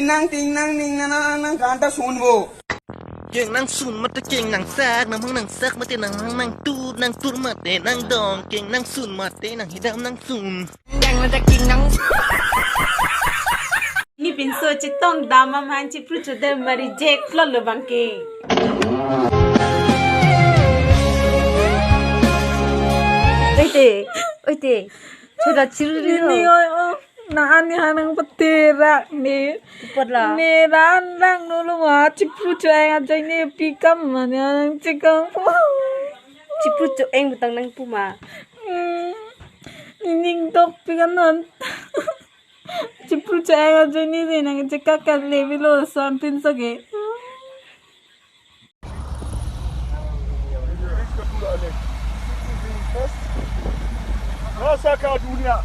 nang kanta sunbo. King nang sun mata king nang sak mati nang tur mate nang dong king nang sun mate nang hidam nang sun ยังมันจะกินนัง Ni pinso chitong dama manchi prucho de mari jek lolo bangke. Oite, chera chiruri ho. Ni naani hanang patera ni Padla. ni ran rang nulu ma chipru chaya jai ni pikam mane hanang chikam Chiprucho eng butang nang puma. ni ning tok pikan non chipru chaya jai ni de nang chikaka levelo san pin sage Rasa kau dunia.